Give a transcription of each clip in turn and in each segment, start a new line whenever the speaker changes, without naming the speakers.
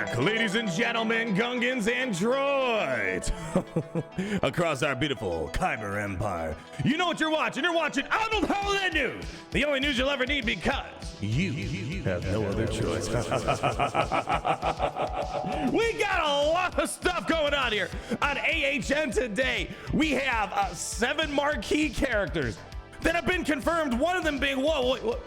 back, ladies and gentlemen, Gungans and droids across our beautiful Kyber Empire. You know what you're watching? You're watching Arnold Holiday News, the only news you'll ever need because you have no other choice. We got a lot of stuff going on here on AHN today. We have 7 marquee characters that have been confirmed. One of them being, whoa,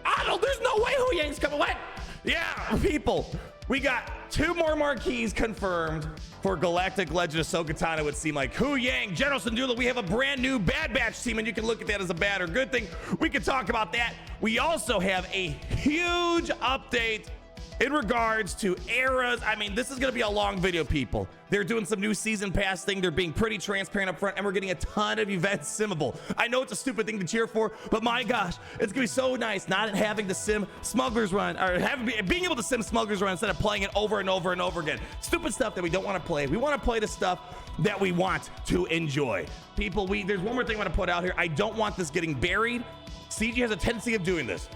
Arnold, there's no way Huyang's coming. What? Yeah, people. We got 2 more marquees confirmed for Galactic Legend of Ahsoka Tano. It would seem like Huyang, General Syndulla. We have a brand new Bad Batch team, and you can look at that as a bad or good thing. We can talk about that. We also have a huge update in regards to eras. I mean, this is going to be a long video, people. They're doing some new season pass thing. They're being pretty transparent up front, and we're getting a ton of events simmable. I know it's a stupid thing to cheer for, but my gosh, it's going to be so nice not having to sim Smuggler's Run, or being able to sim Smuggler's Run instead of playing it over and over and over again. Stupid stuff that we don't want to play. We want to play the stuff that we want to enjoy. People, there's one more thing I want to put out here. I don't want this getting buried. CG has a tendency of doing this,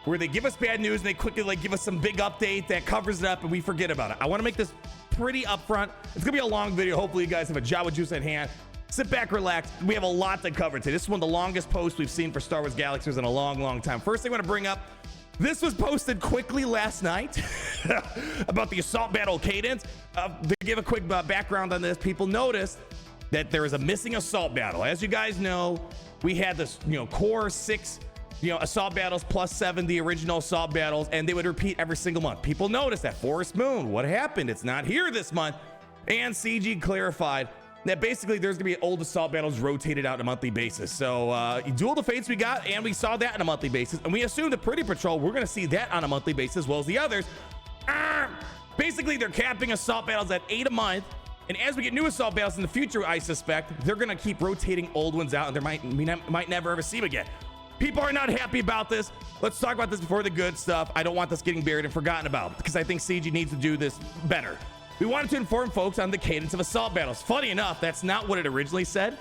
where they give us bad news and they quickly give us some big update that covers it up and we forget about it. I want to make this pretty upfront. It's gonna be a long video. Hopefully you guys have a Java juice at hand. Sit back, relax. We have a lot to cover today. This is one of the longest posts we've seen for Star Wars Galaxies in a long time. First thing I want to bring up, this was posted quickly last night about the assault battle cadence. To give a quick background on this, people noticed that there is a missing assault battle. As you guys know, we had this core 6 assault battles plus 7, the original assault battles, and they would repeat every single month. People noticed that Forest Moon, what happened? It's not here this month. And CG clarified that basically there's gonna be old assault battles rotated out on a monthly basis. So Duel of the Fates we got, and we saw that on a monthly basis, and we assumed the Pretty Patrol, we're gonna see that on a monthly basis as well as the others. Basically they're capping assault battles at 8 a month, and as we get new assault battles in the future, I suspect they're gonna keep rotating old ones out, and we might never ever see them again. People are not happy about this. Let's talk about this before the good stuff. I don't want this getting buried and forgotten about because I think CG needs to do this better. We wanted to inform folks on the cadence of assault battles. Funny enough, that's not what it originally said.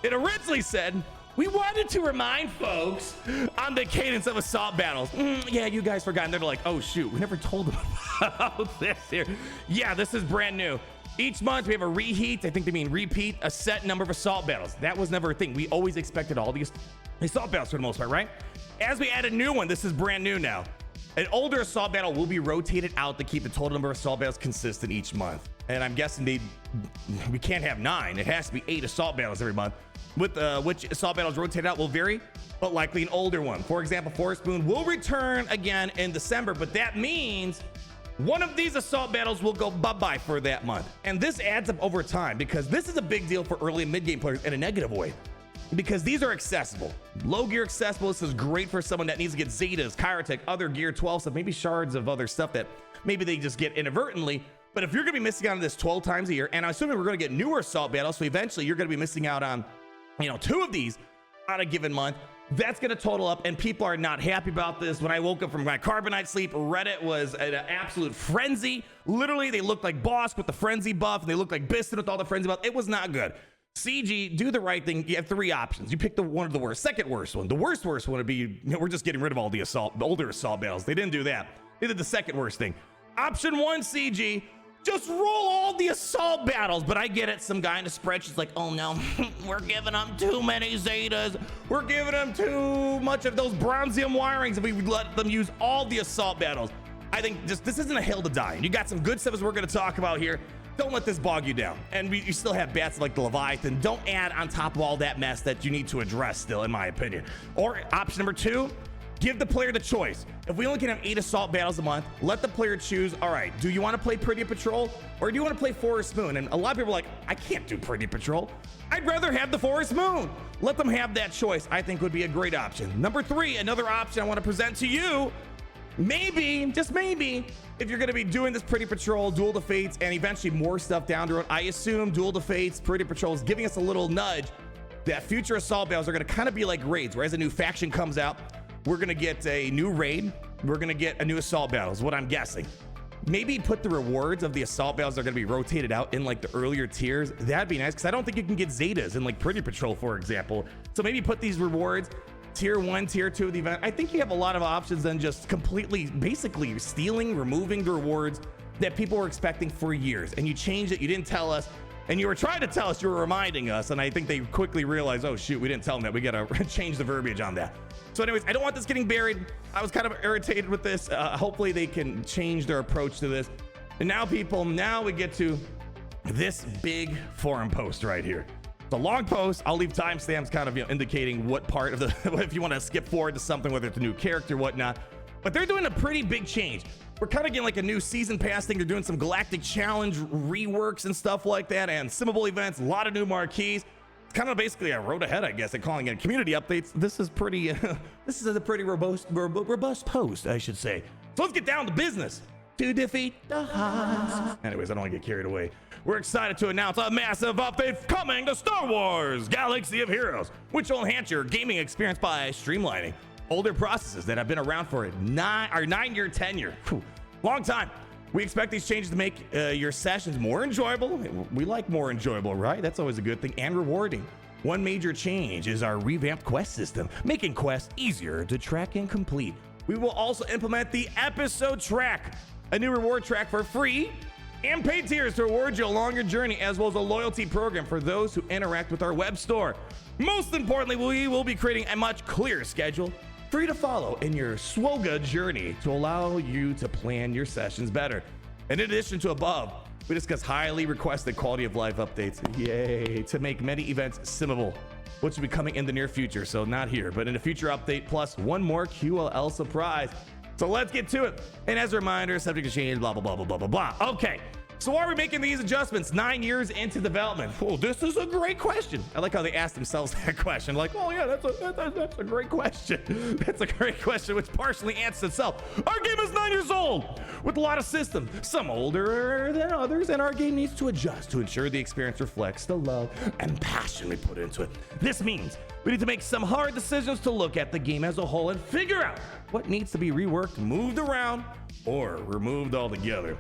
It originally said, we wanted to remind folks on the cadence of assault battles. Yeah, you guys forgot. And they're like, oh shoot, we never told them about this here. Yeah, this is brand new. Each month we have a reheat, I think they mean repeat, a set number of assault battles. That was never a thing. We always expected all these assault battles for the most part, right? As we add a new one, this is brand new now. An older assault battle will be rotated out to keep the total number of assault battles consistent each month. And I'm guessing we can't have 9. It has to be 8 assault battles every month. With which assault battles rotated out will vary, but likely an older one. For example, Forest Moon will return again in December, but that means one of these assault battles will go bye-bye for that month. And this adds up over time because this is a big deal for early and mid-game players in a negative way. Because these are accessible. Low gear accessible. This is great for someone that needs to get Zetas, Kyrotech, other gear 12 stuff, maybe shards of other stuff that maybe they just get inadvertently. But if you're going to be missing out on this 12 times a year, and I'm assuming we're going to get newer assault battles, so eventually you're going to be missing out on 2 of these on a given month, that's going to total up, and people are not happy about this. When I woke up from my carbonite sleep, Reddit was an absolute frenzy. Literally, they looked like Bosk with the frenzy buff, and they looked like Biston with all the frenzy buff. It was not good. CG, do the right thing. You have 3 options. You pick one of the worst. Second worst one. The worst one would be, we're just getting rid of all the older assault battles. They didn't do that. They did the second worst thing. Option 1, CG, just roll all the assault battles. But I get it. Some guy in the spreadsheet's like, oh no, we're giving them too many Zetas. We're giving them too much of those bronzium wirings if we let them use all the assault battles. I think this isn't a hill to die. And you got some good stuff as we're going to talk about here. Don't let this bog you down. And you still have bats like the Leviathan. Don't add on top of all that mess that you need to address still, in my opinion. Or option number 2, give the player the choice. If we only can have 8 assault battles a month, let the player choose, all right, do you want to play Pretty Patrol or do you want to play Forest Moon? And a lot of people are like, I can't do Pretty Patrol. I'd rather have the Forest Moon. Let them have that choice, I think would be a great option. Number 3, another option I want to present to you, maybe, just maybe, if you're going to be doing this Pretty Patrol, Duel of the Fates, and eventually more stuff down the road, I assume Duel of the Fates, Pretty Patrol is giving us a little nudge that future assault battles are going to kind of be like raids, where as a new faction comes out, we're going to get a new raid, we're going to get a new assault battle, is what I'm guessing. Maybe put the rewards of the assault battles that are going to be rotated out in like the earlier tiers. That'd be nice, because I don't think you can get Zetas in like Pretty Patrol, for example. So maybe put these rewards tier 1, tier 2 of the event. I think you have a lot of options than just completely basically stealing, removing the rewards that people were expecting for years, and you changed it, you didn't tell us, and you were trying to tell us, you were reminding us, and I think they quickly realized, oh shoot, we didn't tell them that, we gotta change the verbiage on that. So anyways, I don't want this getting buried. I was kind of irritated with this. Hopefully they can change their approach to this. And now we get to this big forum post right here. It's a long post. I'll leave timestamps kind of indicating what part of the, if you want to skip forward to something, whether it's a new character, whatnot. But they're doing a pretty big change. We're kind of getting like a new season pass thing. They're doing some Galactic Challenge reworks and stuff like that, and simmable events, a lot of new marquees. It's kind of basically a road ahead, I guess, and calling it community updates. This is pretty, this is a pretty robust post, I should say. So let's get down to business. To defeat the odds. Anyways, I don't want to get carried away. We're excited to announce a massive update coming to Star Wars Galaxy of Heroes, which will enhance your gaming experience by streamlining older processes that have been around for a 9-year tenure. Whew, long time. We expect these changes to make your sessions more enjoyable. We like more enjoyable, right? That's always a good thing, and rewarding. One major change is our revamped quest system, making quests easier to track and complete. We will also implement the episode track, a new reward track for free and paid tiers to reward you along your journey, as well as a loyalty program for those who interact with our web store. Most importantly, we will be creating a much clearer schedule for you to follow in your SWGOH journey to allow you to plan your sessions better. And in addition to above, we discuss highly requested quality of life updates, yay, to make many events simmable, which will be coming in the near future. So not here, but in a future update, plus one more QLL surprise. So let's get to it. And as a reminder, subject to change, blah, blah, blah, blah, blah, blah, blah. Okay. So why are we making these adjustments 9 years into development? Oh, this is a great question. I like how they asked themselves that question. Like, oh yeah, that's a great question. That's a great question, which partially answers itself. Our game is 9 years old with a lot of systems, some older than others, and our game needs to adjust to ensure the experience reflects the love and passion we put into it. This means we need to make some hard decisions to look at the game as a whole and figure out what needs to be reworked, moved around, or removed altogether.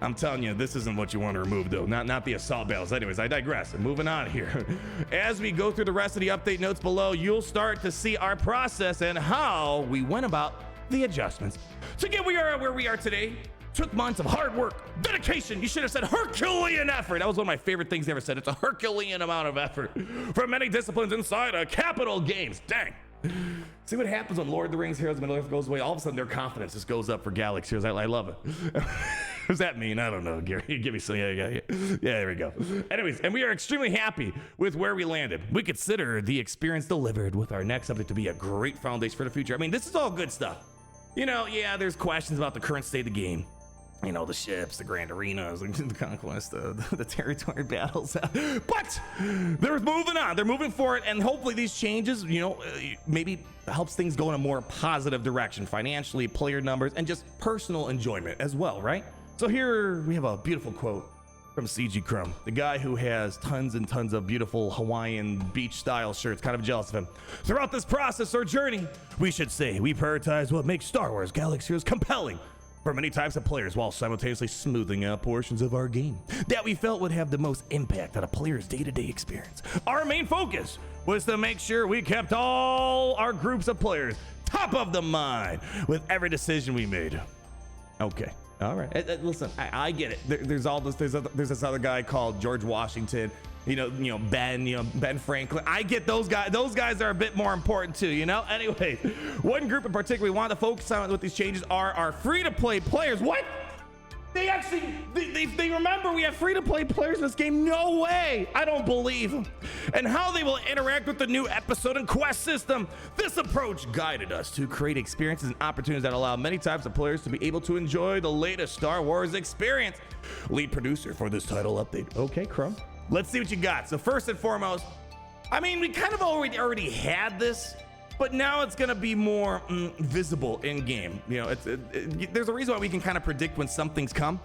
I'm telling you, this isn't what you want to remove, though. Not the assault battles. Anyways, I digress. Moving on here. As we go through the rest of the update notes below, you'll start to see our process and how we went about the adjustments. To get where we are today, took months of hard work, dedication. You should have said Herculean effort. That was one of my favorite things they ever said. It's a Herculean amount of effort from many disciplines inside a Capital Games. Dang. See what happens when Lord of the Rings Heroes of Middle-earth goes away? All of a sudden, their confidence just goes up for Galaxy Heroes. I love it. What does that mean? I don't know, Gary. Give me some. Yeah, there we go. Anyways, and we are extremely happy with where we landed. We consider the experience delivered with our next update to be a great foundation for the future. I mean, this is all good stuff. You know, yeah, there's questions about the current state of the game. You know, the ships, the grand arenas, the conquest, the territory battles. But they're moving on. They're moving forward, and hopefully these changes, you know, maybe helps things go in a more positive direction, financially, player numbers, and just personal enjoyment as well, right? So here we have a beautiful quote from CG Crumb, the guy who has tons and tons of beautiful Hawaiian beach-style shirts. Kind of jealous of him. Throughout this process or journey, we should say we prioritize what makes Star Wars Galaxy Heroes compelling for many types of players, while simultaneously smoothing out portions of our game that we felt would have the most impact on a player's day-to-day experience. Our main focus was to make sure we kept all our groups of players top of the mind with every decision we made. Okay, all right. Listen, I get it. There's this other guy called George Washington. Ben Franklin. I get those guys. Those guys are a bit more important too, you know? Anyway, one group in particular we want to focus on with these changes are our free-to-play players. What? They remember we have free-to-play players in this game? No way! I don't believe them. And how they will interact with the new episode and quest system. This approach guided us to create experiences and opportunities that allow many types of players to be able to enjoy the latest Star Wars experience. Lead producer for this title update. Okay, Crumb. Let's see what you got. So first and foremost, I mean, we kind of already had this, but now it's gonna be more visible in game. You know, there's a reason why we can kind of predict when some things come.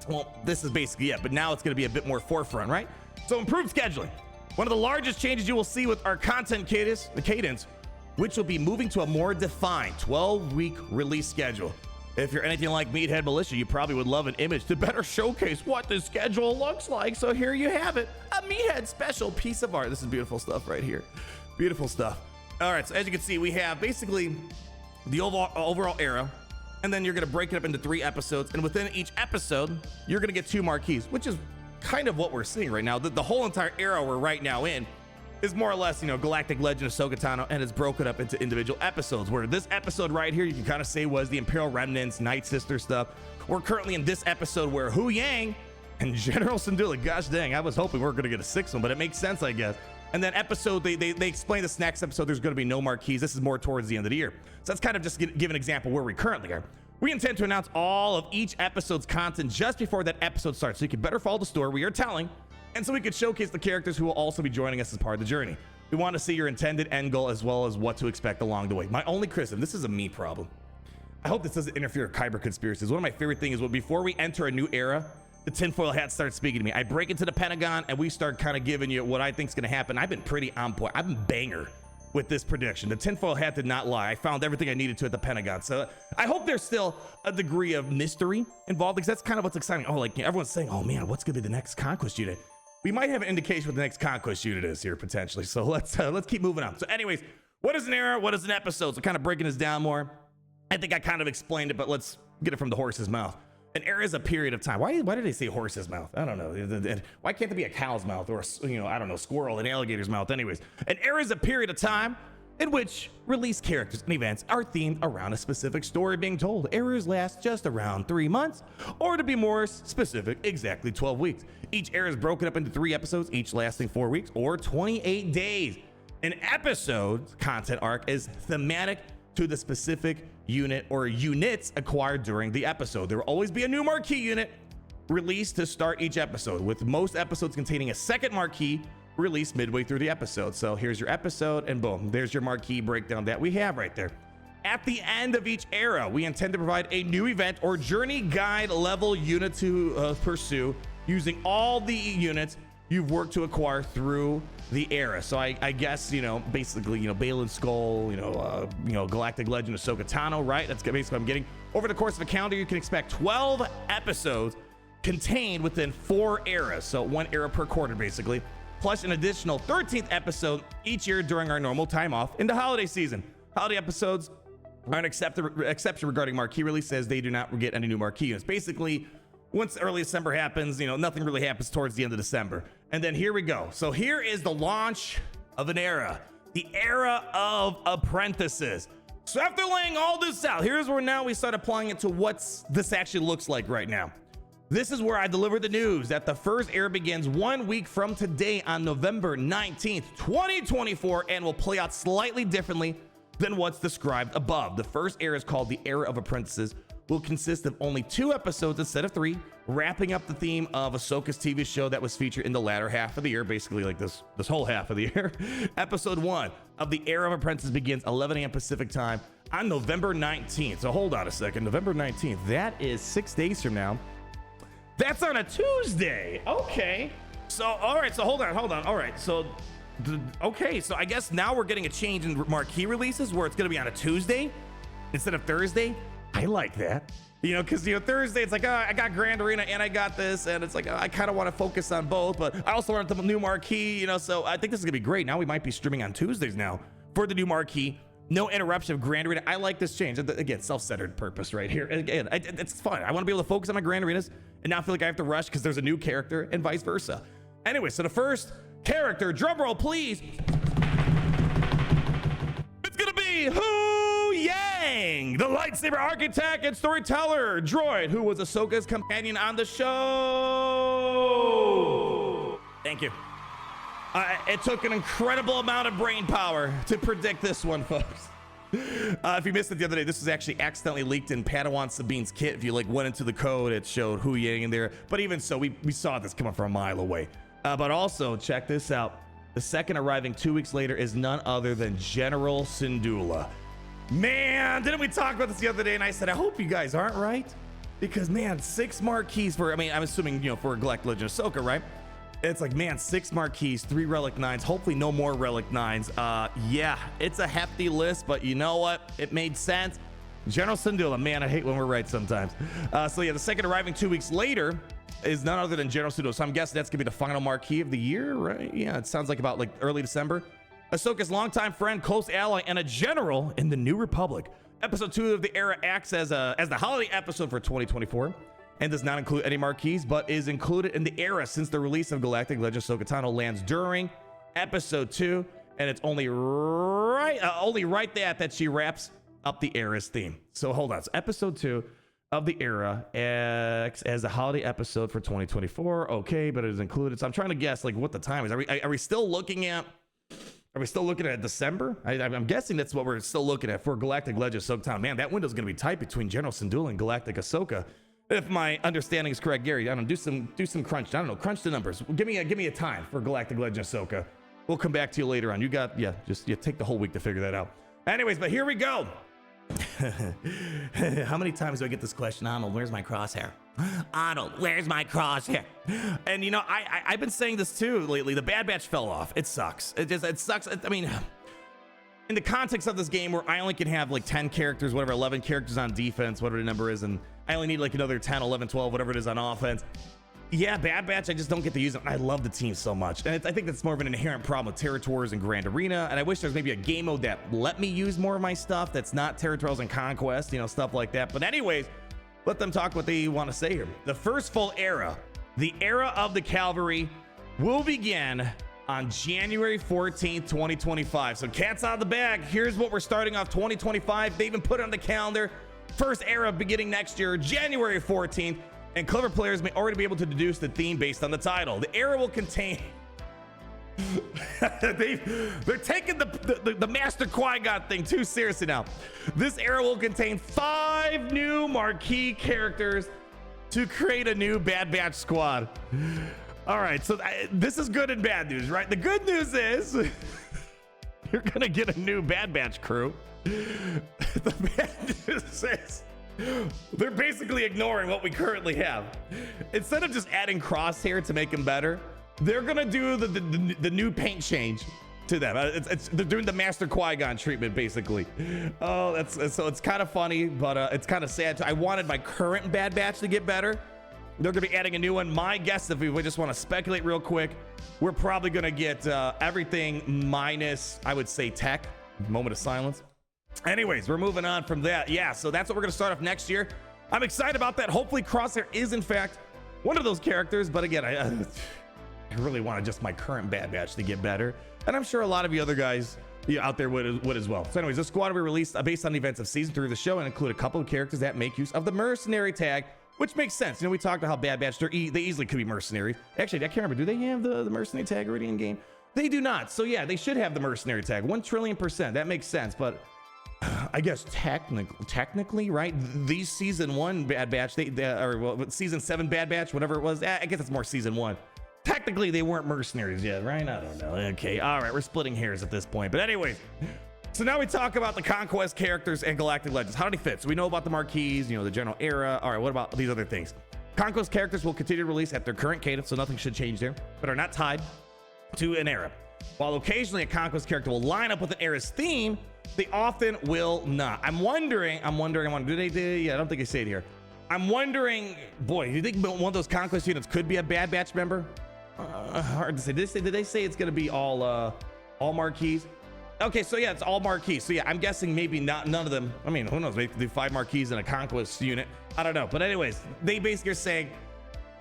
Well, this is basically it, but now it's gonna be a bit more forefront, right? So improved scheduling. One of the largest changes you will see with our content cadence, which will be moving to a more defined 12-week release schedule. If you're anything like Meathead Militia, you probably would love an image to better showcase what the schedule looks like. So here you have it, a Meathead special piece of art. This is beautiful stuff right here. Beautiful stuff. All right, so as you can see, we have basically the overall era, and and then you're going to break it up into 3 episodes, and within each episode you're going to get 2 marquees, which is kind of what we're seeing right now. The whole entire era we're right now in is more or less, you know, Galactic Legend of Ahsoka Tano, and it's broken up into individual episodes, where this episode right here you can kind of say was the Imperial Remnants, Night Sister stuff. We're currently in this episode where Huyang and General Syndulla, gosh dang, I was hoping we were going to get a 6th one, but it makes sense, I guess. And then episode, they explain this next episode, there's going to be no marquees. This is more towards the end of the year. So that's kind of just give an example where we currently are. We intend to announce all of each episode's content just before that episode starts, so you can better follow the story we are telling, and so we could showcase the characters who will also be joining us as part of the journey. We want to see your intended end goal as well as what to expect along the way. My only criticism, this is a me problem. I hope this doesn't interfere with Kyber conspiracies. One of my favorite things is when before we enter a new era, the tinfoil hat starts speaking to me. I break into the Pentagon and we start kind of giving you what I think is going to happen. I've been pretty on point. I've been banger with this prediction. The tinfoil hat did not lie. I found everything I needed to at the Pentagon. So I hope there's still a degree of mystery involved, because that's kind of what's exciting. Oh, like everyone's saying, oh man, what's going to be the next Conquest unit? We might have an indication what the next Conquest unit is here potentially. So let's keep moving on. So anyways, what is an era? What is an episode? So kind of breaking this down more. I think I kind of explained it, but let's get it from the horse's mouth. An era is a period of time. Why did they say horse's mouth? I don't know. Why can't there be a cow's mouth or, I don't know, squirrel, an alligator's mouth? Anyways, an era is a period of time in which released characters and events are themed around a specific story being told. Eras last just around 3 months, or to be more specific, exactly 12 weeks. Each era is broken up into 3 episodes, each lasting 4 weeks or 28 days. An episode's content arc is thematic to the specific unit or units acquired during the episode. There will always be a new marquee unit released to start each episode, with most episodes containing a second marquee released midway through the episode. So here's your episode, and boom, there's your marquee breakdown that we have right there. At the end of each era, we intend to provide a new event or journey guide level unit to pursue, using all the units you've worked to acquire through the era. So I guess, basically, Balin's Skull, Galactic Legend of Ahsoka Tano, right? That's basically what I'm getting. Over the course of a calendar, you can expect 12 episodes contained within 4 eras. So 1 era per quarter, basically, plus an additional 13th episode each year during our normal time off in the holiday season. Holiday episodes are an exception regarding marquee release, as they do not get any new marquee units. Basically, once early December happens, nothing really happens towards the end of December. And then here we go. So here is the launch of an era, the era of apprentices. So after laying all this out, here's where now we start applying it to what this actually looks like right now. This is where I deliver the news that the first era begins 1 week from today on November 19th, 2024, and will play out slightly differently than what's described above. The first era is called the Era of Apprentices, will consist of only 2 episodes instead of 3, wrapping up the theme of Ahsoka's TV show that was featured in the latter half of the year, basically like this whole half of the year. Episode 1 of the Era of Apprentices begins 11 a.m. Pacific time on November 19th. So hold on a second, November 19th, that is 6 days from now. That's on a Tuesday. Okay. So, all right. So hold on. All right. So, okay. So I guess now we're getting a change in marquee releases where it's going to be on a Tuesday instead of Thursday. I like that. Because, Thursday, it's like, I got Grand Arena and I got this. And it's like, I kind of want to focus on both, but I also want the new marquee, so I think this is going to be great. Now we might be streaming on Tuesdays now for the new marquee. No interruption of Grand Arena. I like this change. Again, self-centered purpose right here. Again, it's fun. I want to be able to focus on my Grand Arenas and not feel like I have to rush because there's a new character and vice versa. Anyway, so the first character, drum roll, please. It's going to be Huyang, the lightsaber architect and storyteller droid who was Ahsoka's companion on the show. Thank you. It took an incredible amount of brain power to predict this one, folks. If you missed it the other day, this was actually accidentally leaked in Padawan Sabine's kit. If you went into the code, it showed Huyang in there. But even so, we saw this coming from a mile away. But also, check this out. The second arriving 2 weeks later is none other than General Syndulla. Man, didn't we talk about this the other day? And I said, I hope you guys aren't right. Because, man, 6 marquees for, I'm assuming, for Galactic Legend of Ahsoka, right? It's like, man, 6 marquees, 3 Relic 9s, hopefully no more Relic 9s. Yeah, it's a hefty list, but you know what? It made sense. General Syndulla, man, I hate when we're right sometimes. So yeah, the second arriving 2 weeks later is none other than General Syndulla. So I'm guessing that's gonna be the final marquee of the year, right? Yeah, it sounds like about early December. Ahsoka's longtime friend, close ally, and a general in the New Republic. Episode 2 of the era acts as the holiday episode for 2024 and does not include any marquees, but is included in the era since the release of Galactic Legend Ahsoka Tano lands during episode 2, and it's only right that she wraps up the era's theme. So hold on. So episode 2 of the era acts as a holiday episode for 2024. Okay, but it is included. So I'm trying to guess like what the time is. Are we still looking at? Are we still looking at December? I'm guessing that's what we're still looking at for Galactic Legend Ahsoka Tano. Man, that window's gonna be tight between General Syndulla and Galactic Ahsoka. If my understanding is correct, Gary, I don't know, do some crunch. I don't know, crunch the numbers. Give me a time for Galactic Legend Ahsoka. We'll come back to you later on. You take the whole week to figure that out. Anyways, but here we go. How many times do I get this question? Arnold, where's my crosshair? Arnold, where's my crosshair? And you know, I've been saying this too lately. The Bad Batch fell off. It sucks. It sucks. I mean, in the context of this game where I only can have like 10 characters, whatever, 11 characters on defense, whatever the number is, and I only need like another 10, 11, 12, whatever it is on offense. Yeah, Bad Batch, I just don't get to use them. I love the team so much. And I think that's more of an inherent problem with Territories and Grand Arena. And I wish there's maybe a game mode that let me use more of my stuff that's not Territorials and Conquest, you know, stuff like that. But anyways, let them talk what they want to say here. The first full era, the era of the Cavalry, will begin on January 14th, 2025. So cat's out of the bag. Here's what we're starting off 2025. They even put it on the calendar. First era beginning next year, January 14th. And clever players may already be able to deduce the theme based on the title. The era will contain... They're taking the Master Qui-Gon thing too seriously now. This era will contain 5 new marquee characters to create a new Bad Batch squad. All right, so this is good and bad news, right? The good news is you're gonna get a new Bad Batch crew. The bad news is they're basically ignoring what we currently have. Instead of just adding Crosshair to make them better, they're gonna do the new paint change to them. They're doing the Master Qui-Gon treatment, basically. Oh, so it's kind of funny, but it's kind of sad. I wanted my current Bad Batch to get better. They're gonna be adding a new one. My guess, if we just want to speculate real quick, we're probably gonna get everything minus, I would say, tech. Moment of silence. Anyways, we're moving on from that. Yeah, so that's what we're gonna start off next year. I'm excited about that. Hopefully Crosshair is in fact one of those characters, but again, I really want just my current Bad Batch to get better, and I'm sure a lot of you other guys out there would as well. So anyways, this squad will be released based on the events of season 3 of the show and include a couple of characters that make use of the mercenary tag, which makes sense. You know, we talked about how Bad Batch, they easily could be mercenaries. Actually, I can't remember, do they have the mercenary tag already in game? They do not. So yeah, they should have the mercenary tag, 1,000,000,000%. That makes sense, but I guess technically, right? These season 1 Bad Batch, season 7 Bad Batch, whatever it was. I guess it's more season 1. Technically, they weren't mercenaries yet, right? I don't know. Okay, all right, we're splitting hairs at this point. But anyways, so now we talk about the Conquest characters and Galactic Legends. How do they fit? So we know about the marquees, you know, the general era. All right, what about these other things? Conquest characters will continue to release at their current cadence, so nothing should change there, but are not tied to an era. While occasionally a Conquest character will line up with an era's theme, they often will not. I'm wondering, do they, yeah, I don't think they say it here. I'm wondering, boy, do you think one of those Conquest units could be a Bad Batch member? Hard to say. Did they say it's going to be all marquees? Okay, so yeah, it's all marquees. So yeah, I'm guessing maybe none of them. I mean, who knows? Maybe do 5 marquees in a Conquest unit. I don't know. But anyways, they basically are saying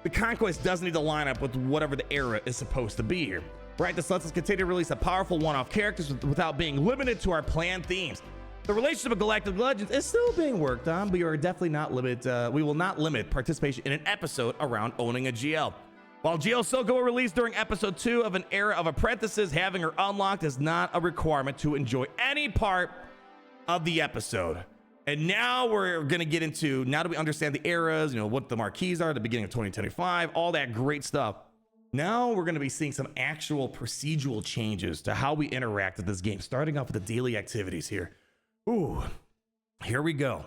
the Conquest doesn't need to line up with whatever the era is supposed to be here. Right, this lets us continue to release a powerful one-off characters without being limited to our planned themes. The relationship of Galactic Legends is still being worked on, but we are definitely not we will not limit participation in an episode around owning a GL. While GL Ahsoka will release during episode 2 of an era of apprentices, having her unlocked is not a requirement to enjoy any part of the episode. And now we're gonna get into, now that we understand the eras, you know, what the marquees are at the beginning of 2025, all that great stuff. Now we're going to be seeing some actual procedural changes to how we interact with this game, starting off with the daily activities here. Ooh, here we go.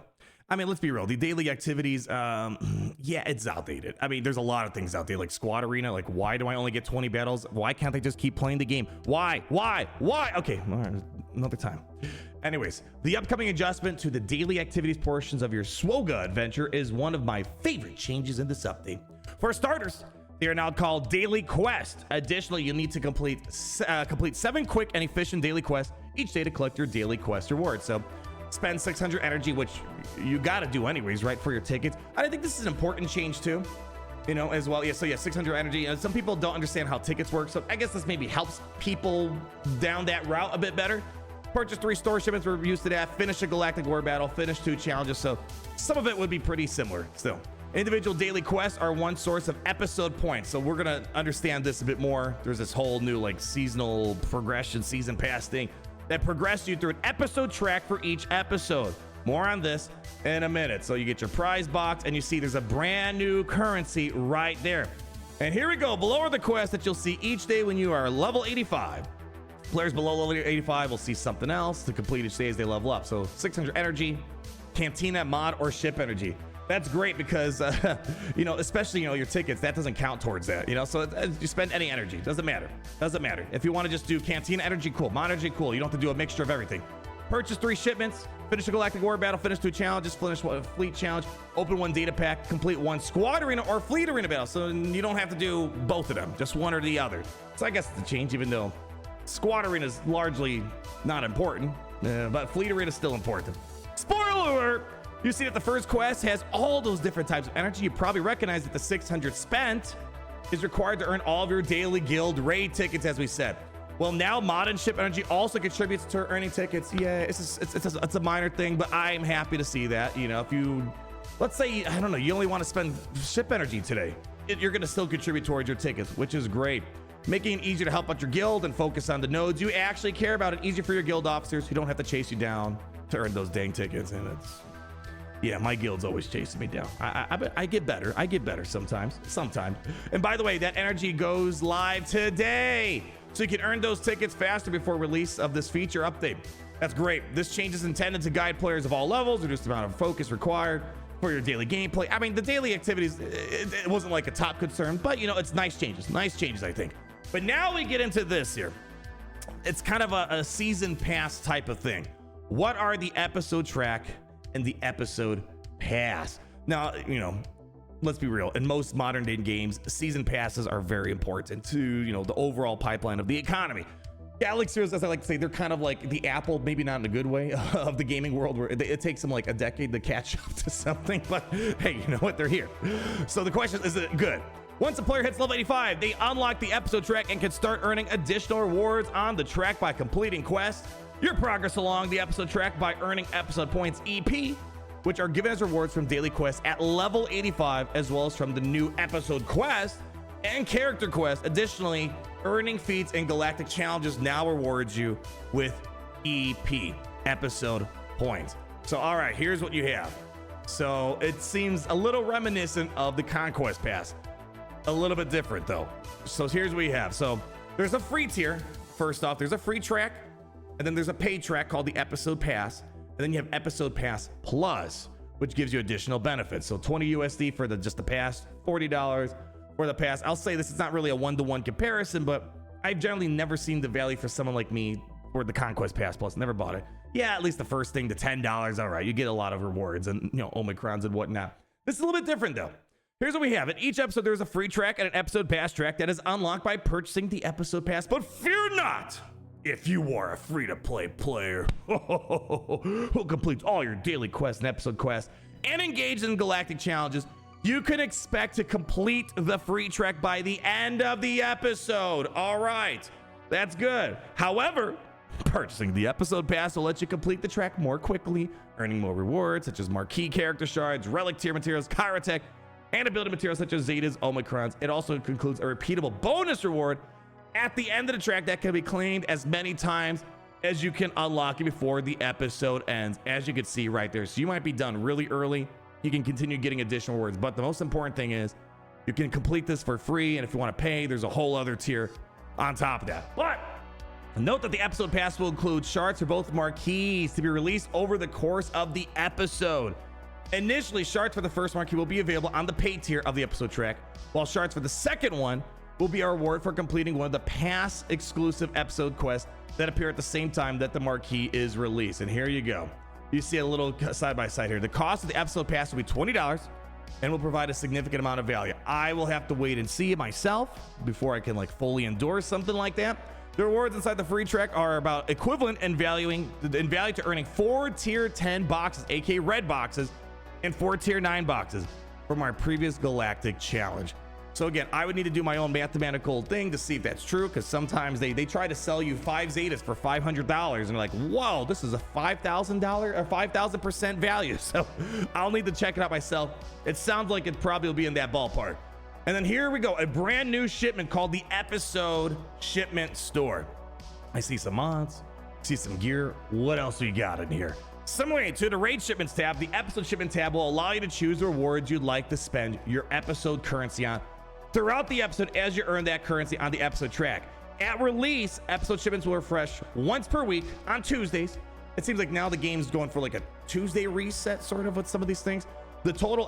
I mean, let's be real. The daily activities, yeah, it's outdated. I mean, there's a lot of things out there, like Squad Arena. Like, why do I only get 20 battles? Why can't they just keep playing the game? Why? Okay, all right, another time. Anyways, the upcoming adjustment to the daily activities portions of your SWGOH adventure is one of my favorite changes in this update. For starters, They are now called daily quests. Additionally, you need to complete 7 quick and efficient daily quests each day to collect your daily quest reward. So spend 600 energy, which you got to do anyways, right, for your tickets. I think this is an important change too, you know, as well. Yeah, so yeah, 600 energy. And some people don't understand how tickets work, so I guess this maybe helps people down that route a bit better. Purchase 3 store shipments, we're used to that. Finish a galactic war battle, finish 2 challenges. So some of it would be pretty similar still. Individual daily quests are one source of episode points. So we're gonna understand this a bit more. There's this whole new like seasonal progression, season pass thing that progresses you through an episode track for each episode. More on this in a minute. So you get your prize box and you see there's a brand new currency right there. And here we go. Below are the quests that you'll see each day when you are level 85. Players below level 85 will see something else to complete each day as they level up. So 600 energy, cantina, mod, or ship energy. That's great because, you know, especially, you know, your tickets, that doesn't count towards that, you know, so you spend any energy, doesn't matter. If you want to just do cantina energy, cool. Mod energy, cool. You don't have to do a mixture of everything. Purchase 3 shipments, finish a galactic war battle, finish 2 challenges, finish 1 fleet challenge, open 1 data pack, complete 1 squad arena or fleet arena battle. So you don't have to do both of them, just one or the other. So I guess it's a change, even though squad arena is largely not important, but fleet arena is still important. Spoiler alert! You see that the first quest has all those different types of energy. You probably recognize that the 600 spent is required to earn all of your daily guild raid tickets, as we said. Well, now mod and ship energy also contributes to earning tickets. Yeah, it's a minor thing, but I'm happy to see that. You know, if you, let's say, I don't know, you only want to spend ship energy today, you're going to still contribute towards your tickets, which is great. Making it easier to help out your guild and focus on the nodes you actually care about. It easier for your guild officers who don't have to chase you down to earn those dang tickets. And it's, yeah, my guild's always chasing me down. I get better. I get better sometimes. And by the way, that energy goes live today, so you can earn those tickets faster before release of this feature update. That's great. This change is intended to guide players of all levels, reduce the amount of focus required for your daily gameplay. I mean, the daily activities, it wasn't like a top concern, but you know, it's nice changes, I think. But now we get into this here. It's kind of a season pass type of thing. What are the episode track and the episode pass? Now, you know, let's be real. In most modern day games, season passes are very important to, you know, the overall pipeline of the economy. GALACTIC, as I like to say, they're kind of like the Apple, maybe not in a good way, of the gaming world, where it takes them like a decade to catch up to something, but hey, you know what, they're here. So the question is it good? Once a player hits level 85, they unlock the episode track and can start earning additional rewards on the track by completing quests. Your progress along the episode track by earning episode points EP, which are given as rewards from daily quests at level 85, as well as from the new episode quest and character quest. Additionally, earning feats and galactic challenges now rewards you with EP, episode points. So, all right, here's what you have. So it seems a little reminiscent of the Conquest Pass. A little bit different though. So here's what we have. So there's a free tier. First off, there's a free track, and then there's a paid track called the Episode Pass, and then you have Episode Pass Plus, which gives you additional benefits. So 20 USD for just the pass, $40 for the pass. I'll say this is not really a one-to-one comparison, but I've generally never seen the value for someone like me for the Conquest Pass Plus. Never bought it. Yeah, at least the first thing, the $10. All right, you get a lot of rewards and, you know, Omicrons and whatnot. This is a little bit different though. Here's what we have. In each episode, there's a free track and an episode pass track that is unlocked by purchasing the episode pass. But fear not, if you are a free-to-play player who completes all your daily quests and episode quests and engages in galactic challenges, you can expect to complete the free track by the end of the episode. All right, that's good. However, purchasing the episode pass will let you complete the track more quickly, earning more rewards such as marquee character shards, relic tier materials, chirotech, and ability materials such as Zetas, Omicrons. It also includes a repeatable bonus reward at the end of the track that can be claimed as many times as you can unlock it before the episode ends, as you can see right there. So you might be done really early. You can continue getting additional rewards, but the most important thing is you can complete this for free, and if you want to pay, there's a whole other tier on top of that. But note that the episode pass will include shards for both marquees to be released over the course of the episode. Initially, shards for the first marquee will be available on the paid tier of the episode track, while shards for the second one will be a reward for completing one of the pass exclusive episode quests that appear at the same time that the marquee is released. And here you go. You see a little side by side here. The cost of the episode pass will be $20, and will provide a significant amount of value. I will have to wait and see myself before I can like fully endorse something like that. The rewards inside the free track are about equivalent in value to earning 4 tier 10 boxes, aka red boxes, and 4 tier 9 boxes from our previous Galactic challenge. So again, I would need to do my own mathematical thing to see if that's true, because sometimes they try to sell you 5 Zetas for $500 and you're like, whoa, this is a $5,000 or 5,000% value. So I'll need to check it out myself. It sounds like it probably will be in that ballpark. And then here we go, a brand new shipment called the Episode Shipment Store. I see some mods, see some gear. What else we got in here? Similarly to the Raid Shipments tab, the Episode Shipment tab will allow you to choose the rewards you'd like to spend your episode currency on throughout the episode as you earn that currency on the episode track. At release, episode shipments will refresh once per week on Tuesdays. It seems like now the game's going for like a Tuesday reset sort of with some of these things. The total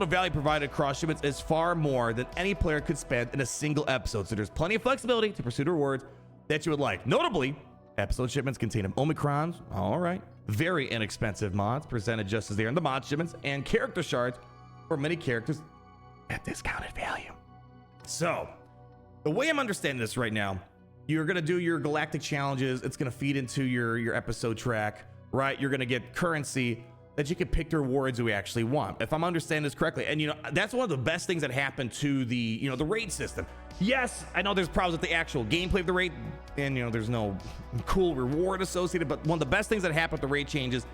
value provided across shipments is far more than any player could spend in a single episode. So there's plenty of flexibility to pursue the rewards that you would like. Notably, episode shipments contain Omicrons, all right, very inexpensive mods presented just as they are in the mod shipments, and character shards for many characters at discounted value. So the way I'm understanding this right now, you're going to do your galactic challenges. It's going to feed into your episode track, right? You're going to get currency that you can pick the rewards we actually want, if I'm understanding this correctly. And you know, that's one of the best things that happened to the, you know, the raid system. Yes, I know there's problems with the actual gameplay of the raid, and you know, there's no cool reward associated, but one of the best things that happened with the raid changes,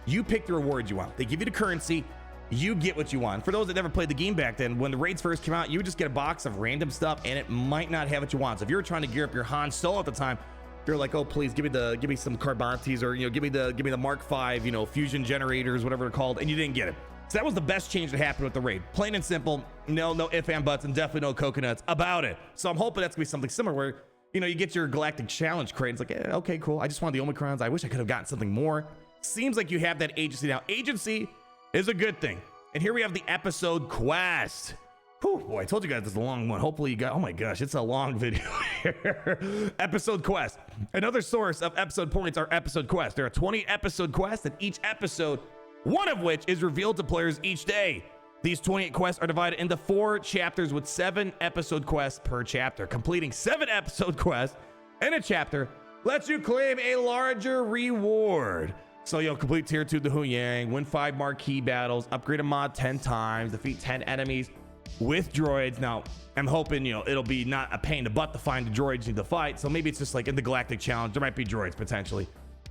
you pick the rewards you want. They give you the currency, you get what you want. For those that never played the game back then, when the raids first came out, you would just get a box of random stuff and it might not have what you want. So if you were trying to gear up your Han Solo at the time, you're like, oh please give me some Carbantes, or you know, give me the Mark V, you know, fusion generators, whatever they're called, and you didn't get it. So that was the best change that happened with the raid. Plain and simple, no ifs and buts, and definitely no coconuts about it. So I'm hoping that's gonna be something similar where, you know, you get your galactic challenge crate. It's like, okay, cool. I just wanted the Omicrons. I wish I could have gotten something more. Seems like you have that agency now. Agency is a good thing. And here we have the episode quest. Whew, boy, I told you guys this is a long one. Hopefully you got, oh my gosh, it's a long video here. Episode quest. Another source of episode points are episode quests. There are 20 episode quests in each episode, one of which is revealed to players each day. These 28 quests are divided into 4 chapters with 7 episode quests per chapter. Completing 7 episode quests in a chapter lets you claim a larger reward. So you'll complete tier 2 the Huyang, win 5 marquee battles, upgrade a mod 10 times, defeat 10 enemies with droids. Now, I'm hoping, you know, it'll be not a pain in the butt to find the droids you need to fight. So maybe it's just like in the Galactic Challenge, there might be droids potentially.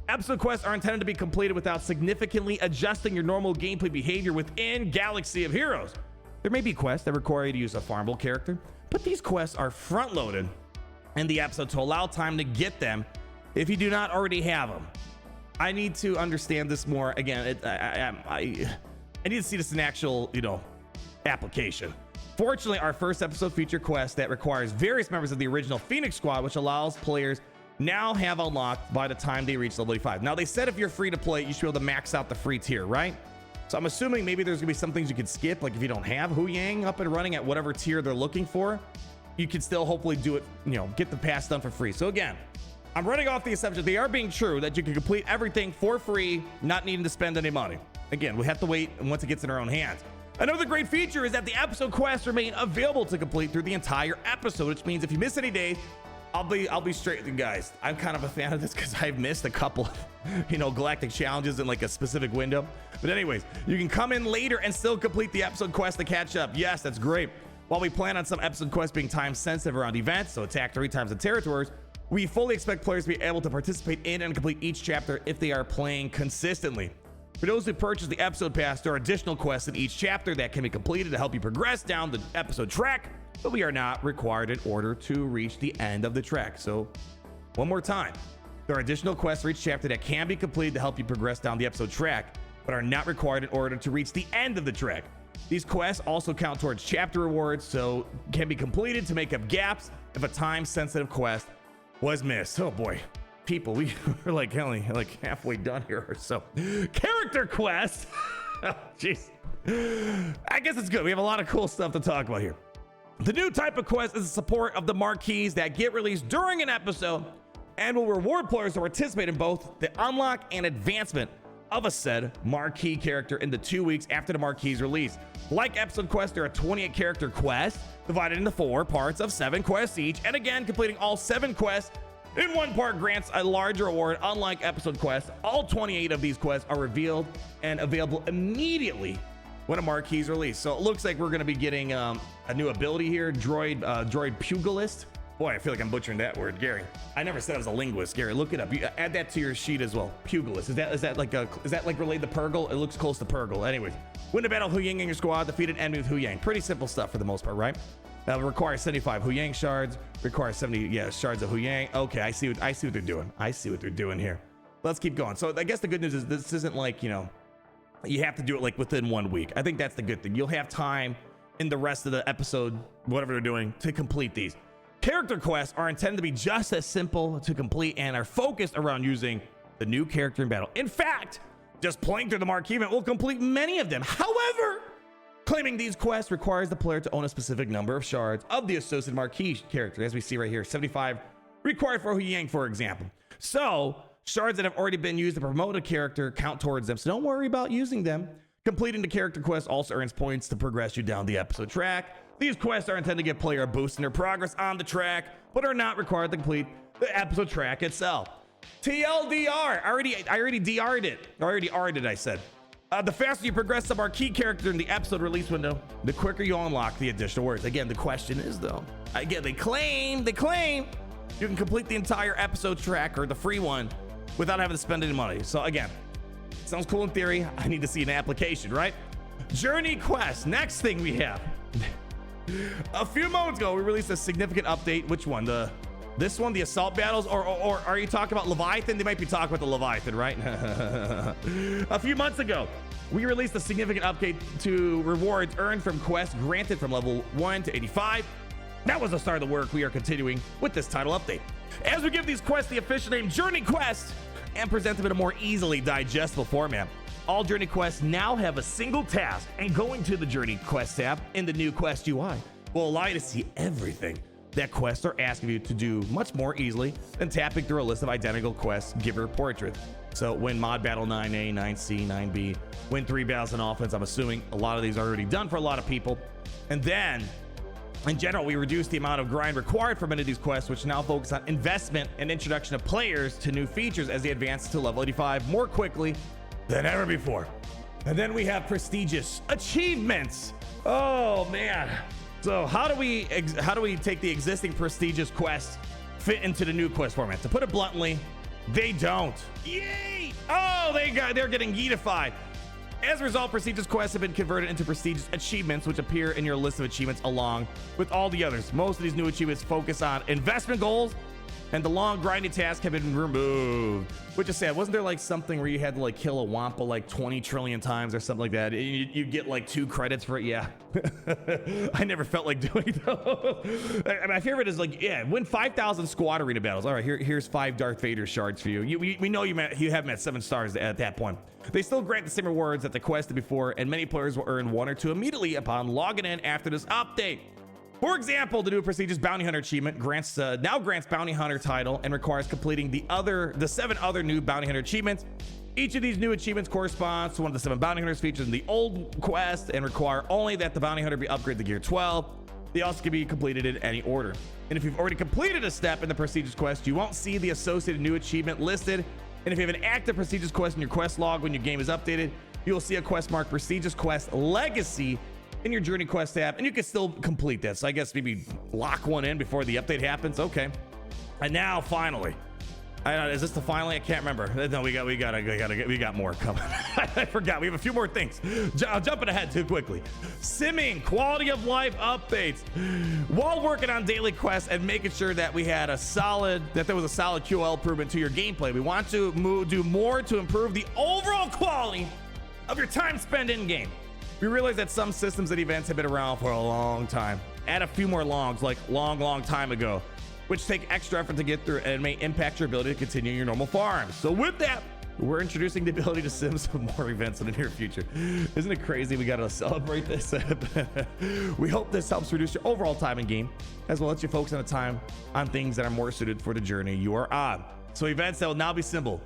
Episode quests are intended to be completed without significantly adjusting your normal gameplay behavior within Galaxy of Heroes. There may be quests that require you to use a farmable character, but these quests are front-loaded in the episode to allow time to get them if you do not already have them. I need to understand this more. Again, I need to see this in actual, you know, application. Fortunately, our first episode feature quest that requires various members of the original Phoenix Squad, which allows players now have unlocked by the time they reach level 85. Now, they said if you're free to play, you should be able to max out the free tier, right? So I'm assuming maybe there's gonna be some things you could skip, like if you don't have Huyang up and running at whatever tier they're looking for, you can still hopefully do it, you know, get the pass done for free. So again, I'm running off the assumption they are being true, that you can complete everything for free, not needing to spend any money. Again, we have to wait once it gets in our own hands. Another great feature is that the episode quests remain available to complete through the entire episode, which means if you miss any days, I'll be straight with you guys. I'm kind of a fan of this because I've missed a couple of, you know, galactic challenges in like a specific window. But anyways, you can come in later and still complete the episode quest to catch up. Yes, that's great. While we plan on some episode quests being time sensitive around events, so attack 3 times the territories, we fully expect players to be able to participate in and complete each chapter if they are playing consistently. For those who purchase the episode pass, there are additional quests in each chapter that can be completed to help you progress down the episode track, but we are not required in order to reach the end of the track. So one more time, there are additional quests for each chapter that can be completed to help you progress down the episode track, but are not required in order to reach the end of the track. These quests also count towards chapter rewards, so can be completed to make up gaps if a time-sensitive quest was missed. Oh boy, people, we're like halfway done here or so. Character quest. Oh jeez, I guess it's good. We have a lot of cool stuff to talk about here. The new type of quest is the support of the marquees that get released during an episode and will reward players who participate in both the unlock and advancement of a said marquee character in the 2 weeks after the marquee's release. Like episode quests, there are 28 character quests divided into 4 parts of 7 quests each, and again, completing all 7 quests in one part grants a larger reward. Unlike episode quests, all 28 of these quests are revealed and available immediately when a marquee is released. So it looks like we're going to be getting a new ability here, droid pugilist. Boy, I feel like I'm butchering that word, Gary. I never said I was a linguist, Gary. Look it up. You add that to your sheet as well. Pugilist. Is that like related to Purgle? It looks close to Purgle. Anyways, win the battle Huyang in your squad, defeat an enemy with Huyang. Pretty simple stuff for the most part, right? Requires 75 Huyang shards. Requires 70 shards of Huyang. Okay, I see what they're doing. I see what they're doing here. Let's keep going. So I guess the good news is this isn't like, you know, you have to do it like within 1 week. I think that's the good thing. You'll have time in the rest of the episode, whatever they're doing, to complete these. Character quests are intended to be just as simple to complete and are focused around using the new character in battle. In fact, just playing through the marquee event will complete many of them. However, claiming these quests requires the player to own a specific number of shards of the associated marquee character, as we see right here, 75 required for Huyang, for example. So shards that have already been used to promote a character count towards them, so don't worry about using them. Completing the character quest also earns points to progress you down the episode track. These quests are intended to give player a boost in their progress on the track, but are not required to complete the episode track itself. TLDR, I already DR'd it. I already R'd it, I said. The faster you progress the marquee character in the episode release window, the quicker you unlock the additional words. Again, the question is though, again, they claim you can complete the entire episode track or the free one without having to spend any money. So again, sounds cool in theory. I need to see an application, right? Journey quest, next thing we have. A few moments ago, we released a significant update. Which one? This one, the assault battles, or are you talking about Leviathan? They might be talking about the Leviathan, right? A few months ago, we released a significant update to rewards earned from quests granted from level 1 to 85. That was the start of the work we are continuing with this title update. As we give these quests the official name Journey Quest and present them in a more easily digestible format. All Journey Quests now have a single task, and going to the Journey Quest tab in the new Quest UI will allow you to see everything that quests are asking you to do much more easily than tapping through a list of identical quests giver portraits. So win mod battle 9A, 9C, 9B, win 3 battles on offense. I'm assuming a lot of these are already done for a lot of people. And then in general, we reduced the amount of grind required for many of these quests, which now focus on investment and introduction of players to new features as they advance to level 85 more quickly than ever before. And then we have prestigious achievements. Oh man. So how do we take the existing prestigious quests fit into the new quest format? To put it bluntly, they don't. Yay! Oh, they're getting yeetified. As a result, prestigious quests have been converted into prestigious achievements, which appear in your list of achievements along with all the others. Most of these new achievements focus on investment goals, and the long grinding tasks have been removed, which is sad. Wasn't there like something where you had to like kill a Wampa like 20 trillion times or something like that? You get like 2 credits for it. Yeah. I never felt like doing those. My favorite is like, yeah, win 5,000 squad arena battles. All right, here's 5 Darth Vader shards for you. We know you have met 7 stars at that point. They still grant the same rewards that the quest did before, and many players will earn 1 or 2 immediately upon logging in after this update. For example, the new prestigious Bounty Hunter achievement now grants Bounty Hunter title and requires completing the 7 other new Bounty Hunter achievements. Each of these new achievements corresponds to one of the 7 Bounty Hunters featured in the old quest and require only that the Bounty Hunter be upgraded to Gear 12. They also can be completed in any order. And if you've already completed a step in the prestigious quest, you won't see the associated new achievement listed. And if you have an active prestigious quest in your quest log when your game is updated, you will see a quest marked Prestigious Quest Legacy in your Journey Quest tab, and you can still complete that. So I guess maybe lock one in before the update happens. Okay. And now finally, is this the finally? I can't remember. No, we got more coming. I forgot. We have a few more things. Jumping ahead too quickly. Simming quality of life updates. While working on daily quests and making sure that there was a solid QL improvement to your gameplay, we want to do more to improve the overall quality of your time spent in game. We realize that some systems and events have been around for a long time. Add a few more longs, like long time ago, which take extra effort to get through and may impact your ability to continue your normal farms. So with that, we're introducing the ability to sim some more events in the near future. Isn't it crazy? We gotta celebrate this. We hope this helps reduce your overall time in game, as well as you focus on things that are more suited for the journey you are on. So events that will now be simple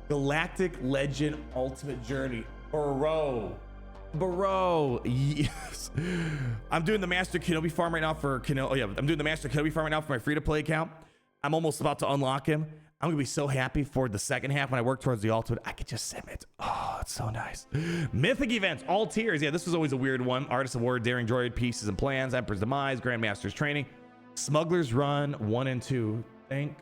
Galactic Legend Ultimate Journey. Bro, yes. I'm doing the Master Kenobi farm right now for Kenobi. Oh yeah, I'm doing the Master Kenobi farm right now for my free-to-play account. I'm almost about to unlock him. I'm gonna be so happy for the second half when I work towards the ultimate. I could just submit. Oh, it's so nice. Mythic events, all tiers. Yeah, this was always a weird one. Artist Award, Daring Droid, Pieces and Plans, Emperor's Demise, Grandmaster's Training, Smuggler's Run 1 and 2. Thank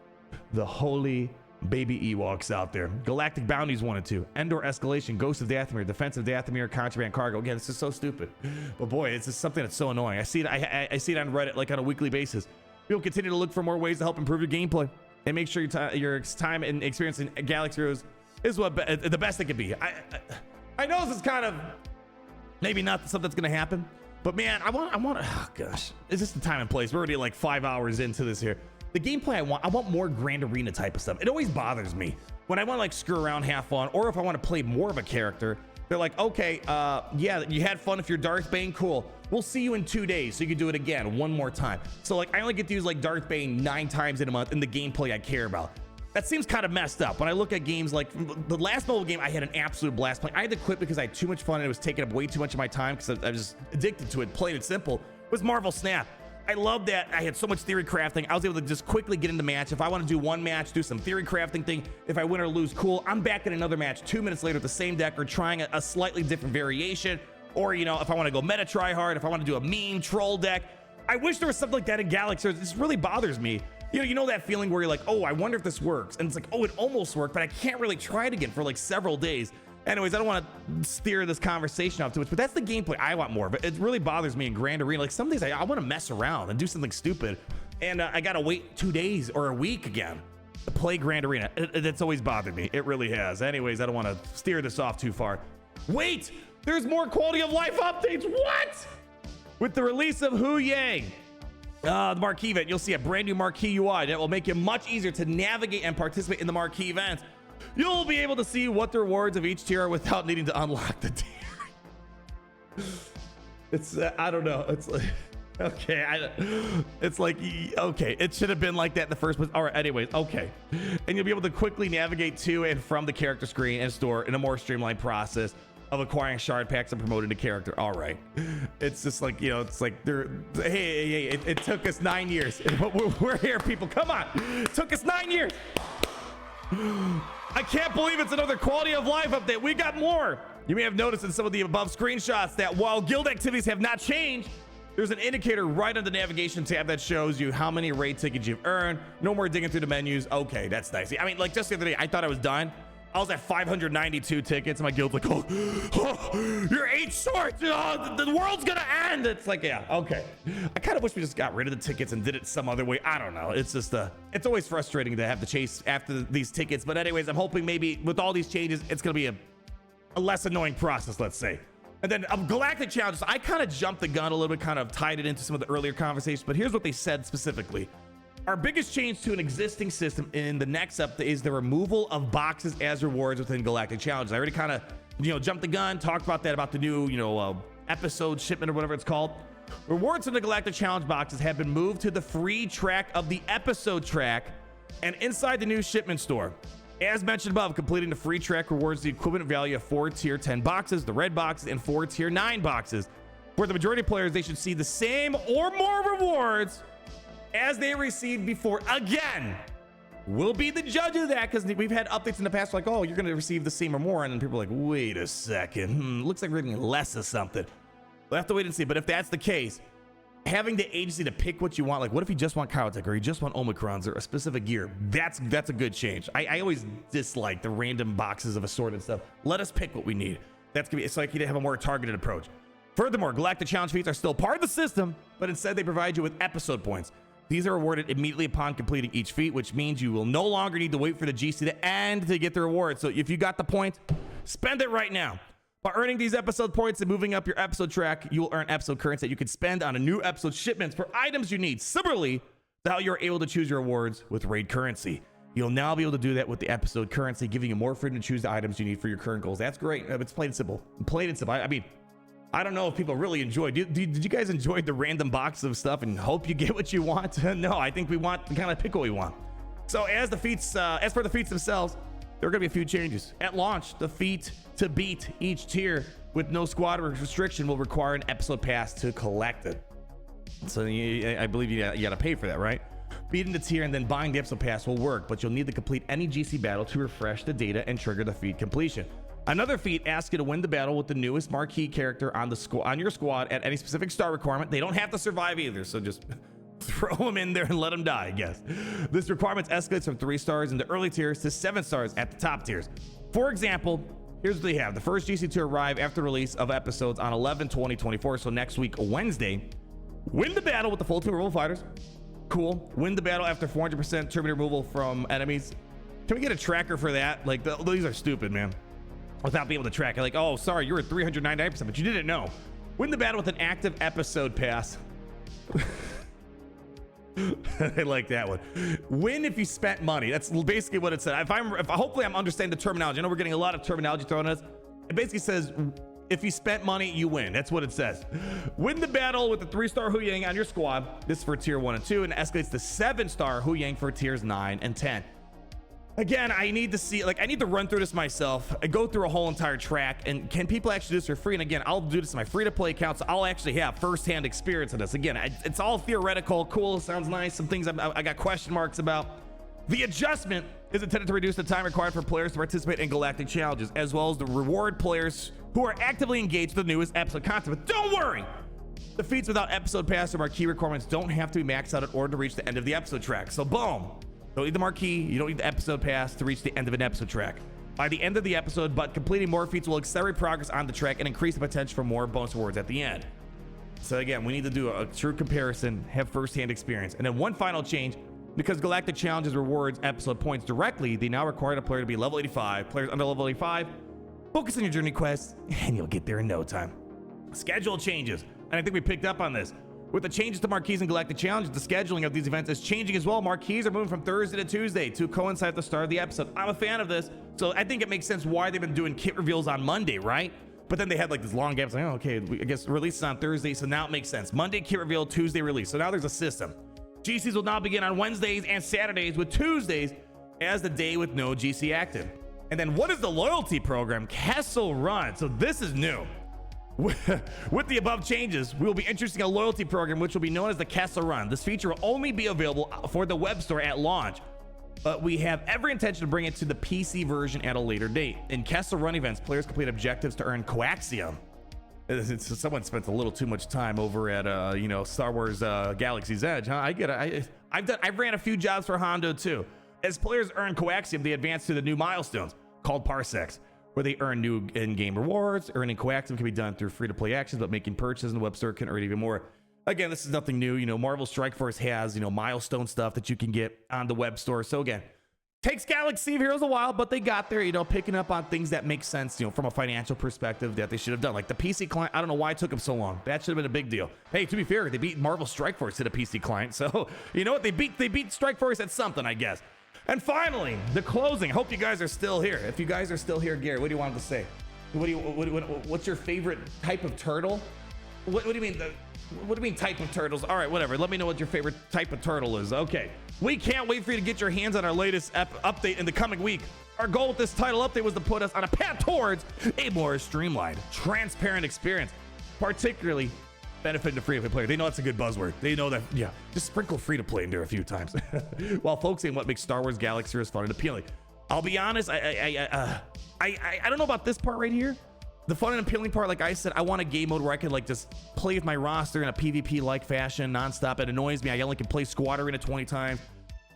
the holy baby Ewoks out there. Galactic Bounties 1 and 2. Endor Escalation, Ghost of Dathomir, Defense of Dathomir, Contraband Cargo. Again, this is so stupid. But boy, it's just something that's so annoying. I see it. I see it on Reddit like on a weekly basis. We'll continue to look for more ways to help improve your gameplay and make sure your time and experience in Galaxy Heroes is what the best it could be. I know this is kind of maybe not something that's gonna happen, but man, I want. Oh gosh, it's just the time and place. We're already like 5 hours into this here. The gameplay I want more Grand Arena type of stuff. It always bothers me when I want to like screw around, have fun, or if I want to play more of a character. They're like, okay, yeah, you had fun if you're Darth Bane, cool. We'll see you in 2 days so you can do it again one more time. So like I only get to use like Darth Bane 9 times in a month in the gameplay I care about. That seems kind of messed up. When I look at games like the last mobile game, I had an absolute blast playing. I had to quit because I had too much fun and it was taking up way too much of my time because I was just addicted to it, plain and simple. It was Marvel Snap. I love that I had so much theory crafting. I was able to just quickly get into match. If I want to do one match, do some theory crafting thing. If I win or lose, cool. I'm back in another match 2 minutes later with the same deck or trying a slightly different variation. Or, you know, if I want to go meta try hard, if I want to do a meme troll deck. I wish there was something like that in Galaxy. This really bothers me. You know that feeling where you're like, oh, I wonder if this works. And it's like, oh, it almost worked, but I can't really try it again for like several days. Anyways, I don't want to steer this conversation off too much, but that's the gameplay I want more of. It really bothers me in Grand Arena. Like some days I want to mess around and do something stupid, and I gotta wait 2 days or a week again to play Grand Arena. It's always bothered me. It really has. Anyways, I don't want to steer this off too far. Wait, there's more quality of life updates. What? With the release of Huyang, the marquee event, you'll see a brand new marquee UI that will make it much easier to navigate and participate in the marquee events. You'll be able to see what the rewards of each tier are without needing to unlock the tier. It's, I don't know. It's like, okay. It's like, okay. It should have been like that in the first place. All right. Anyways, okay. And you'll be able to quickly navigate to and from the character screen and store in a more streamlined process of acquiring shard packs and promoting the character. All right. It's just like, you know, it's like hey, it took us 9 years. We're here, people. Come on. It took us 9 years. I can't believe it's another quality of life update. We got more. You may have noticed in some of the above screenshots that while guild activities have not changed, there's an indicator right on the navigation tab that shows you how many raid tickets you've earned. No more digging through the menus. Okay, that's nice. I mean, like just the other day, I thought I was done. I was at 592 tickets. My guild's like, oh, you're 8 short. Oh, the world's gonna end. It's like, yeah, okay. I kind of wish we just got rid of the tickets and did it some other way. I don't know. It's just, it's always frustrating to have to chase after these tickets. But anyways, I'm hoping maybe with all these changes, it's gonna be a less annoying process, let's say. And then Galactic challenges. I kind of jumped the gun a little bit, kind of tied it into some of the earlier conversations. But here's what they said specifically. Our biggest change to an existing system in the next update is the removal of boxes as rewards within Galactic Challenges. I already kind of, jumped the gun, talked about that, about the new, episode shipment or whatever it's called. Rewards in the Galactic Challenge boxes have been moved to the free track of the episode track and inside the new shipment store. As mentioned above, completing the free track rewards the equivalent value of 4 tier 10 boxes, the red boxes, and 4 tier 9 boxes. For the majority of players, they should see the same or more rewards as they received before. Again, we'll be the judge of that because we've had updates in the past like, oh, you're going to receive the same or more. And then people are like, wait a second. Looks like we're getting less of something. We'll have to wait and see. But if that's the case, having the agency to pick what you want, like what if you just want Cowtech or you just want Omicrons or a specific gear? That's a good change. I always dislike the random boxes of assorted stuff. Let us pick what we need. That's going to be, it's like you to have a more targeted approach. Furthermore, Galactic Challenge feats are still part of the system, but instead they provide you with episode points. These are awarded immediately upon completing each feat, which means you will no longer need to wait for the GC to end to get the reward. So if you got the point, spend it right now. By earning these episode points and moving up your episode track, you will earn episode currency that you can spend on a new episode shipments for items you need. Similarly to how you're able to choose your awards with raid currency. You'll now be able to do that with the episode currency, giving you more freedom to choose the items you need for your current goals. That's great. It's plain and simple. Plain and simple. I mean, I don't know if people really enjoyed. Did you guys enjoy the random box of stuff and hope you get what you want? No, I think we want to kind of pick what we want. So as for the feats themselves, there are going to be a few changes. At launch, the feat to beat each tier with no squad restriction will require an episode pass to collect it. So I believe you got to pay for that, right? Beating the tier and then buying the episode pass will work, but you'll need to complete any GC battle to refresh the data and trigger the feat completion. Another feat asks you to win the battle with the newest marquee character on your squad at any specific star requirement. They don't have to survive either, so just throw them in there and let them die, I guess. This requirement escalates from 3 stars in the early tiers to 7 stars at the top tiers. For example, here's what they have. The first GC to arrive after release of episodes on 11/20/24, so next week, Wednesday. Win the battle with the full team removal fighters. Cool. Win the battle after 400% Terminator removal from enemies. Can we get a tracker for that? Like, these are stupid, man. Without being able to track it. Like, oh, sorry, you were at 399%, but you didn't know. Win the battle with an active episode pass. I like that one. Win if you spent money. That's basically what it said. Hopefully I'm understanding the terminology. I know we're getting a lot of terminology thrown at us. It basically says, if you spent money, you win. That's what it says. Win the battle with the 3-star Huyang on your squad. This is for tier 1 and 2, and escalates to 7-star Huyang for tiers 9 and 10. Again, I need to see, like, I need to run through this myself. I go through a whole entire track, and can people actually do this for free? And again, I'll do this in my free-to-play account, so I'll actually have first-hand experience of this. Again, it's all theoretical, cool, sounds nice. Some things I got question marks about. The adjustment is intended to reduce the time required for players to participate in galactic challenges, as well as to reward players who are actively engaged with the newest episode content. But don't worry, the feats without episode pass or marquee requirements don't have to be maxed out in order to reach the end of the episode track. So boom, don't need the marquee, you don't need the episode pass to reach the end of an episode track. By the end of the episode, but completing more feats will accelerate progress on the track and increase the potential for more bonus rewards at the end. So again, we need to do a true comparison, have first-hand experience. And then one final change, because Galactic Challenges rewards episode points directly, they now require a player to be level 85. Players under level 85, focus on your journey quests, and you'll get there in no time. Schedule changes, and I think we picked up on this. With the changes to marquees and Galactic Challenges, the scheduling of these events is changing as well. Marquees are moving from Thursday to Tuesday to coincide at the start of the episode. I'm a fan of this, so I think it makes sense why they've been doing kit reveals on Monday, right? But then they had like this long gaps, like, oh, okay, I guess release is on Thursday, so now it makes sense. Monday kit reveal, Tuesday release, so now there's a system. GCs will now begin on Wednesdays and Saturdays, with Tuesdays as the day with no GC active. And then what is the loyalty program? KESSEL Run. So this is new. With the above changes, we will be introducing a loyalty program which will be known as the KESSEL Run. This feature will only be available for the web store at launch, but we have every intention to bring it to the PC version at a later date. In KESSEL Run events, players complete objectives to earn coaxium. Someone spent a little too much time over at Star Wars Galaxy's Edge, huh? I get it. I've ran a few jobs for Hondo too. As players earn coaxium, they advance to the new milestones called parsecs, where they earn new in-game rewards. Earning coaxium can be done through free-to-play actions, but making purchases in the web store can earn even more. Again, this is nothing new. Marvel Strike Force has milestone stuff that you can get on the web store. So again, takes Galaxy Heroes a while, but they got there, picking up on things that make sense, from a financial perspective that they should have done. Like the PC client, I don't know why it took them so long. That should have been a big deal. Hey, to be fair, they beat Marvel Strike Force to the PC client. So, you know what? They beat Strike Force at something, I guess. And finally, the closing. Hope you guys are still here. If you guys are still here, Gary, what do you want to say? What's your favorite type of turtle? What do you mean? What do you mean type of turtles? All right, whatever. Let me know what your favorite type of turtle is. Okay. We can't wait for you to get your hands on our latest update in the coming week. Our goal with this title update was to put us on a path towards a more streamlined, transparent experience, particularly benefiting the free-to-play player. They know that's a good buzzword. They know that, yeah. Just sprinkle free-to-play in there a few times while focusing on what makes Star Wars Galaxy Heroes fun and appealing. I'll be honest, I don't know about this part right here. The fun and appealing part, like I said, I want a game mode where I can just play with my roster in a PvP-like fashion nonstop. It annoys me. I only can play Squad Arena 20 times.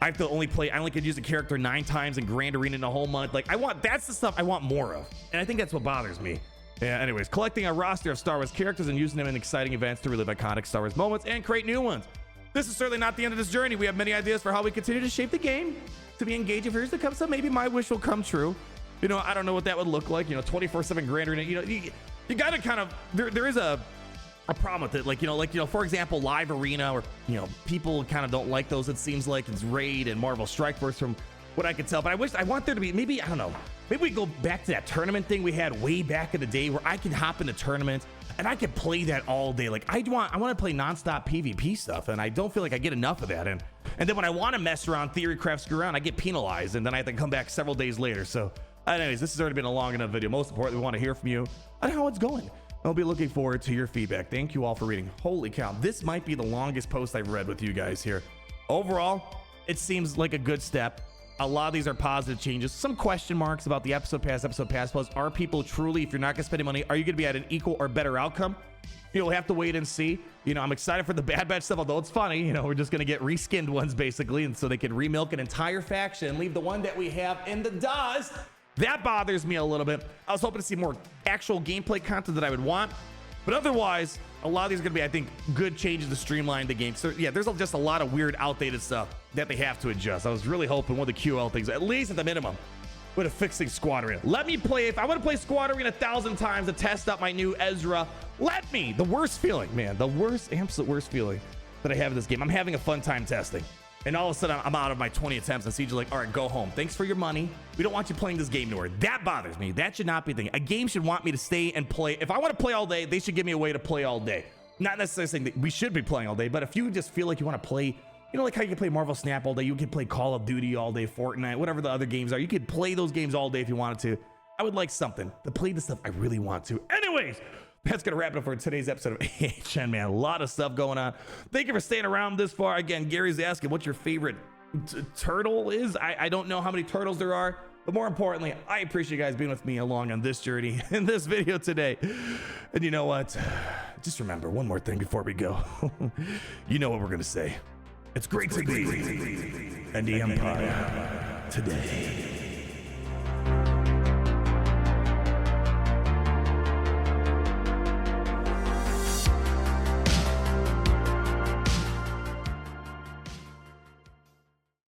I only can use a character 9 times in Grand Arena in a whole month. That's the stuff I want more of. And I think that's what bothers me. Yeah, anyways, collecting a roster of Star Wars characters and using them in exciting events to relive iconic Star Wars moments and create new ones. This is certainly not the end of this journey. We have many ideas for how we continue to shape the game to be engaging for years to come. So maybe my wish will come true. I don't know what that would look like. 24/7 Grand Arena. You got to kind of, there is a problem with it. For example, Live Arena, or people kind of don't like those. It seems like it's Raid and Marvel Strike Force from what I could tell. But I want there to be, maybe, I don't know. Maybe we go back to that tournament thing we had way back in the day where I can hop into tournaments and I can play that all day. I want to play nonstop PvP stuff, and I don't feel like I get enough of that. And And then when I want to mess around, theorycraft, screw around, I get penalized, and then I have to come back several days later. So anyways, this has already been a long enough video. Most importantly, we want to hear from you on how it's going. I'll be looking forward to your feedback. Thank you all for reading. Holy cow, this might be the longest post I've read with you guys here. Overall, it seems like a good step. A lot of these are positive changes. Some question marks about the episode pass plus. Are people truly, if you're not gonna spend any money, are you gonna be at an equal or better outcome? You'll have to wait and see. You know, I'm excited for the Bad Batch stuff, although it's funny. You know, we're just gonna get reskinned ones basically, and so they can remilk an entire faction and leave the one that we have in the dust. That bothers me a little bit. I was hoping to see more actual gameplay content that I would want, but otherwise, a lot of these are gonna be, I think, good changes to streamline the game. So yeah, there's just a lot of weird, outdated stuff that they have to adjust. I was really hoping one of the QL things, at least at the minimum, would have fixing Squad Arena. Let me play, if I want to play Squad Arena 1,000 times to test out my new Ezra, let me. The worst feeling, man, the worst, absolute worst feeling that I have in this game. I'm having a fun time testing. And all of a sudden, I'm out of my 20 attempts, and Siege is like, all right, go home. Thanks for your money. We don't want you playing this game anymore. That bothers me. That should not be the thing. A game should want me to stay and play. If I want to play all day, they should give me a way to play all day. Not necessarily saying that we should be playing all day, but if you just feel like you want to play, you know, like how you can play Marvel Snap all day, you can play Call of Duty all day, Fortnite, whatever the other games are. You could play those games all day if you wanted to. I would like something to play the stuff I really want to. Anyways, that's going to wrap it up for today's episode of AHN, man. A lot of stuff going on. Thank you for staying around this far. Again, Gary's asking what your favorite turtle is. I don't know how many turtles there are, but more importantly, I appreciate you guys being with me along on this journey in this video today. And you know what? Just remember one more thing before we go. You know what we're going to say. It's great to be in the Empire today.